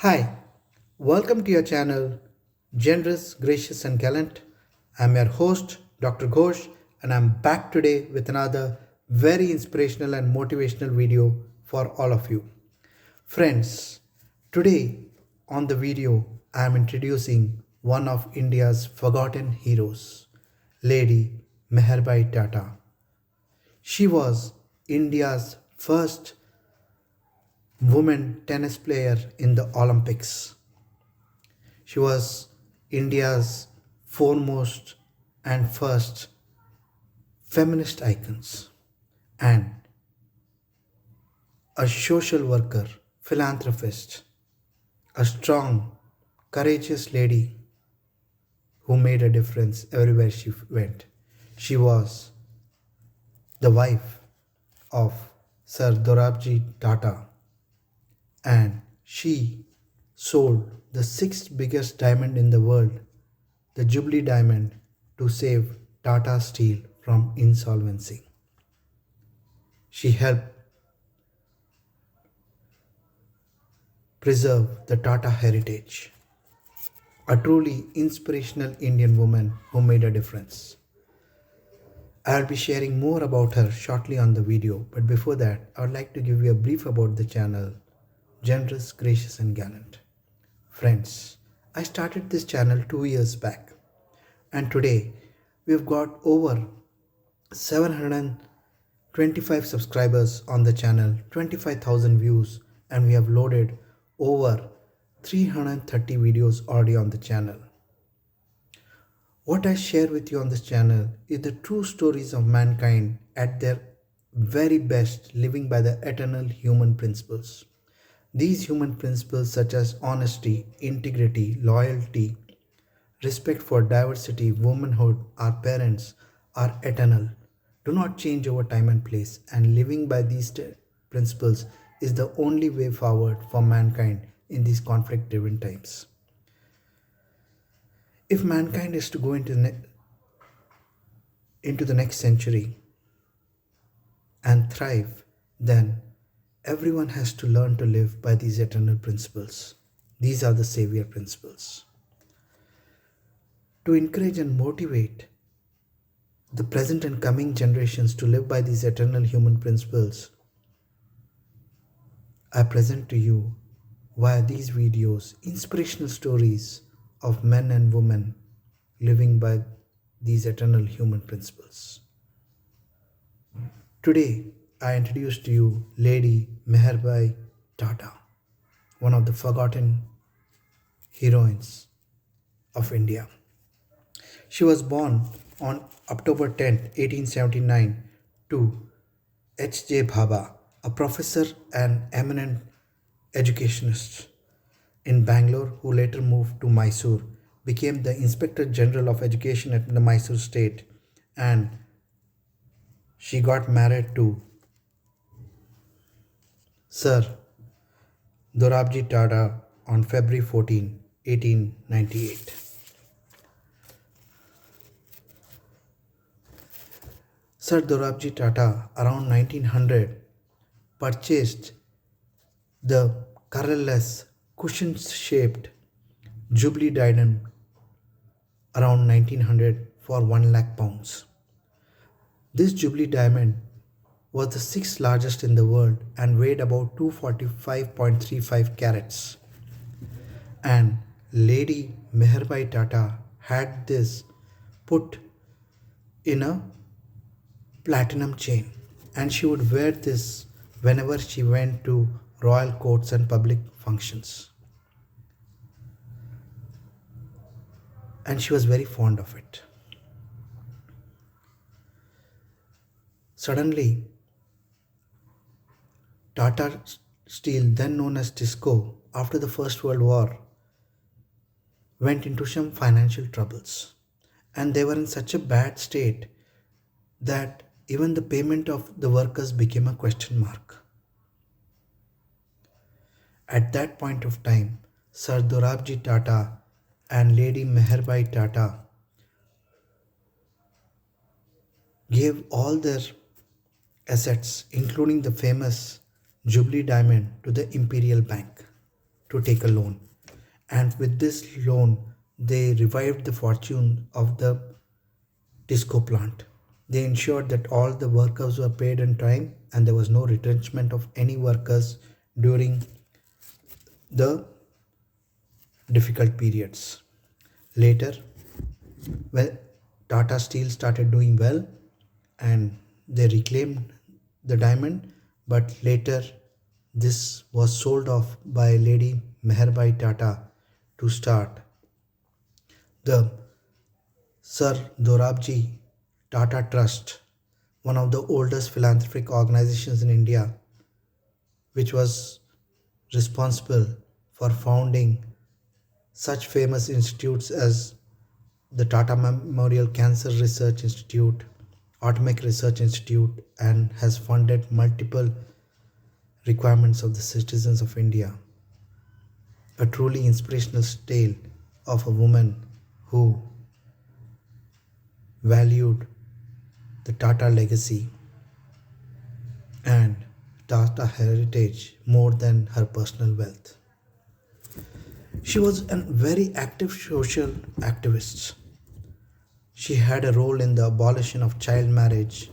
Hi, welcome to your channel, Generous, Gracious, and Gallant. I'm your host, Dr. Ghosh, and I'm back today with another very inspirational and motivational video for all of you. Friends, today on the video, I'm introducing one of India's forgotten heroes, Lady Meherbai Tata. She was India's first woman tennis player in the Olympics. She was India's foremost and first feminist icons and a social worker, philanthropist, a strong, courageous lady who made a difference everywhere she went. She was the wife of Sir Dorabji Tata, and she sold the sixth biggest diamond in the world, the Jubilee diamond, to save Tata Steel from insolvency. She helped preserve the Tata heritage. A truly inspirational Indian woman who made a difference. I'll be sharing more about her shortly on the video, but before that, I would like to give you a brief about the channel, Generous, Gracious, and Gallant. Friends, I started this channel 2 years back, and today we've got over 725 subscribers on the channel, 25,000 views, and we have loaded over 330 videos already on the channel. What I share with you on this channel is the true stories of mankind at their very best, living by the eternal human principles. These human principles, such as honesty, integrity, loyalty, respect for diversity, womanhood, our parents, are eternal, do not change over time and place, and living by these principles is the only way forward for mankind in these conflict driven times. If mankind is to go into the next century and thrive, then everyone has to learn to live by these eternal principles. These are the savior principles. To encourage and motivate the present and coming generations to live by these eternal human principles, I present to you via these videos inspirational stories of men and women living by these eternal human principles. Today, I introduce to you Lady Meherbai Tata, one of the forgotten heroines of India. She was born on October 10th, 1879, to H.J. Bhabha, a professor and eminent educationist in Bangalore who later moved to Mysore, became the Inspector General of Education at the Mysore state, and she got married to Sir Dorabji Tata on February 14, 1898. Sir Dorabji Tata around 1900 purchased the colorless cushion shaped Jubilee diamond around 1900 for 1 lakh pounds. This Jubilee diamond was the sixth largest in the world and weighed about 245.35 carats. And Lady Meherbai Tata had this put in a platinum chain, and she would wear this whenever she went to royal courts and public functions. And she was very fond of it. Suddenly, Tata Steel, then known as Tisco, after the First World War, went into some financial troubles. And they were in such a bad state that even the payment of the workers became a question mark. At that point of time, Sir Dorabji Tata and Lady Meherbai Tata gave all their assets, including the famous Jubilee diamond, to the Imperial Bank. to take a loan. And with this loan, they revived the fortune of the disco plant. They ensured that all the workers were paid in time and there was no retrenchment of any workers during the difficult periods. Later, when Tata Steel started doing well and they reclaimed the diamond, but later this was sold off by Lady Meherbai Tata to start the Sir Dorabji Tata Trust, one of the oldest philanthropic organizations in India, which was responsible for founding such famous institutes as the Tata Memorial Cancer Research Institute, Atomic Research Institute, and has funded multiple requirements of the citizens of India. A truly inspirational tale of a woman who valued the Tata legacy and Tata heritage more than her personal wealth. She was a very active social activist. She had a role in the abolition of child marriage.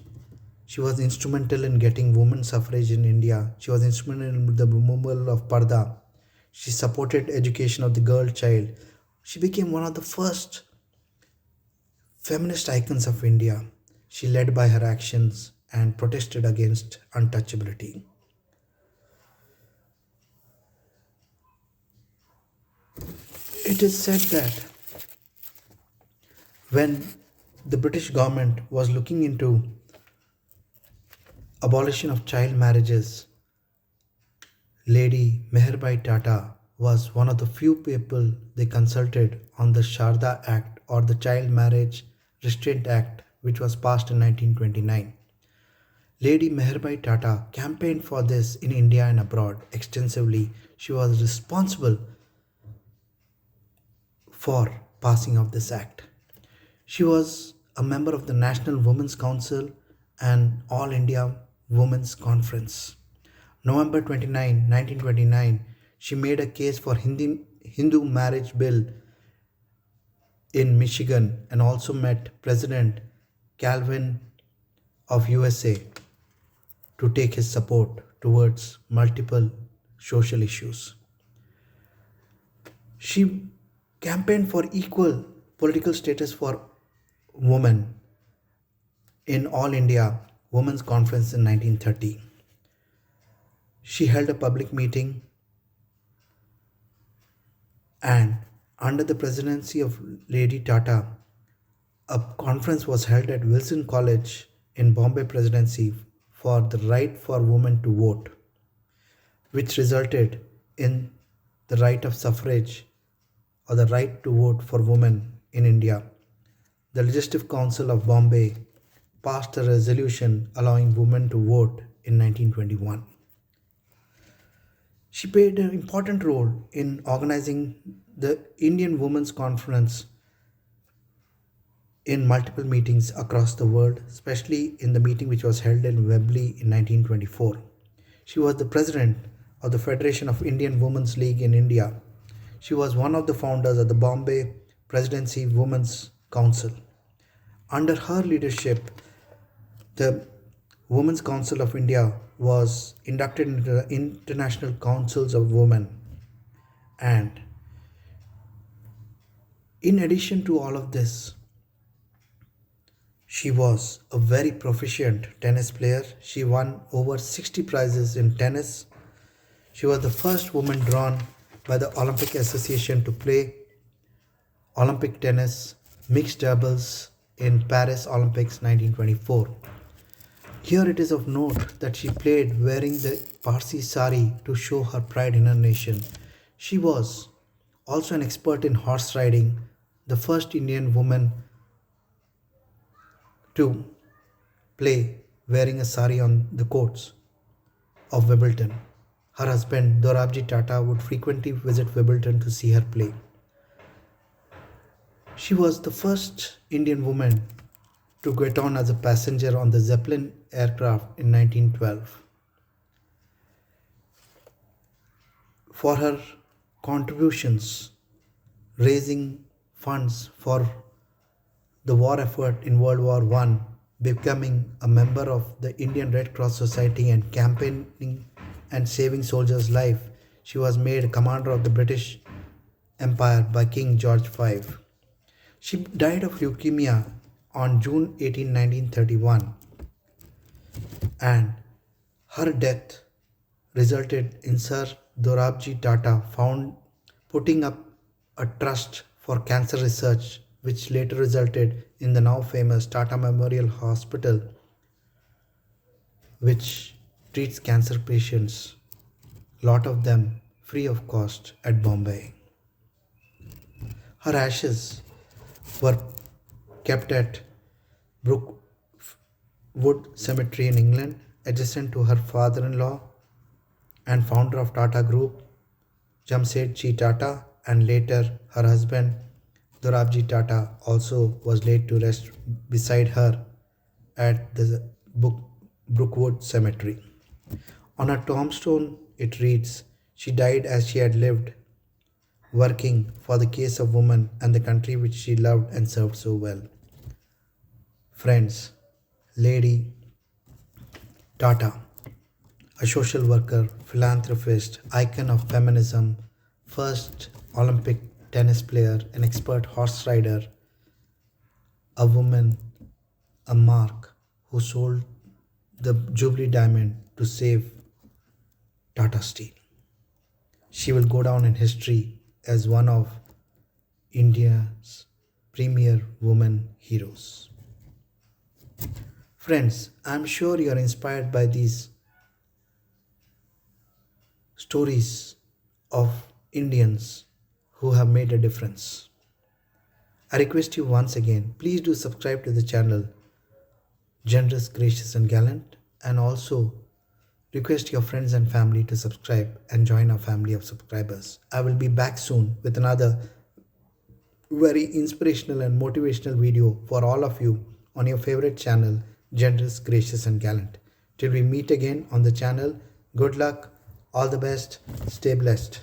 She was instrumental in getting women's suffrage in India. She was instrumental in the removal of parda. She supported education of the girl child. She became one of the first feminist icons of India. She led by her actions and protested against untouchability. It is said that when the British government was looking into abolition of child marriages, Lady Meherbai Tata was one of the few people they consulted on the Sharda Act or the Child Marriage Restraint Act, which was passed in 1929. Lady Meherbai Tata campaigned for this in India and abroad extensively. She was responsible for passing of this act. She was a member of the National Women's Council and All India Women's Conference. November 29, 1929, she made a case for Hindu marriage bill in Michigan and also met President Calvin of USA to take his support towards multiple social issues. She campaigned for equal political status for women in All India Women's Conference in 1930. She held a public meeting and under the presidency of Lady Tata, a conference was held at Wilson College in Bombay Presidency for the right for women to vote, which resulted in the right of suffrage or the right to vote for women in India. The Legislative Council of Bombay passed a resolution allowing women to vote in 1921. She played an important role in organizing the Indian Women's Conference in multiple meetings across the world, especially in the meeting which was held in Wembley in 1924. She was the president of the Federation of Indian Women's League in India. She was one of the founders of the Bombay Presidency Women's Council. Under her leadership, the Women's Council of India was inducted into the International Councils of Women. And in addition to all of this, she was a very proficient tennis player. She won over 60 prizes in tennis. She was the first woman drawn by the Olympic Association to play Olympic tennis mixed doubles in Paris Olympics 1924. Here it is of note that she played wearing the Parsi sari to show her pride in her nation. She was also an expert in horse riding, the first Indian woman to play wearing a sari on the courts of Wimbledon. Her husband, Dorabji Tata, would frequently visit Wimbledon to see her play. She was the first Indian woman to get on as a passenger on the Zeppelin aircraft in 1912. For her contributions, raising funds for the war effort in World War One, becoming a member of the Indian Red Cross Society and campaigning and saving soldiers' life. She was made commander of the British Empire by King George V. She died of leukemia on June 18, 1931, and her death resulted in Sir Dorabji Tata found putting up a trust for cancer research, which later resulted in the now famous Tata Memorial Hospital, which treats cancer patients, lot of them free of cost at Bombay. Her ashes were kept at Brookwood Cemetery in England, adjacent to her father-in-law and founder of Tata Group, Jamsetji Tata, and later her husband Dorabji Tata also was laid to rest beside her at the Brookwood Cemetery. On her tombstone, it reads, "She died as she had lived, working for the case of women and the country which she loved and served so well." Friends, Lady Tata, a social worker, philanthropist, icon of feminism, first Olympic tennis player, an expert horse rider, a woman, a mark who sold the Jubilee Diamond to save Tata Steel. She will go down in history as one of India's premier women heroes. Friends, I'm sure you are inspired by these stories of Indians who have made a difference. I request you once again, please do subscribe to the channel Generous, Gracious and Gallant, and also request your friends and family to subscribe and join our family of subscribers. I will be back soon with another very inspirational and motivational video for all of you on your favorite channel, Generous, Gracious and Gallant. Till we meet again on the channel, good luck, all the best, stay blessed.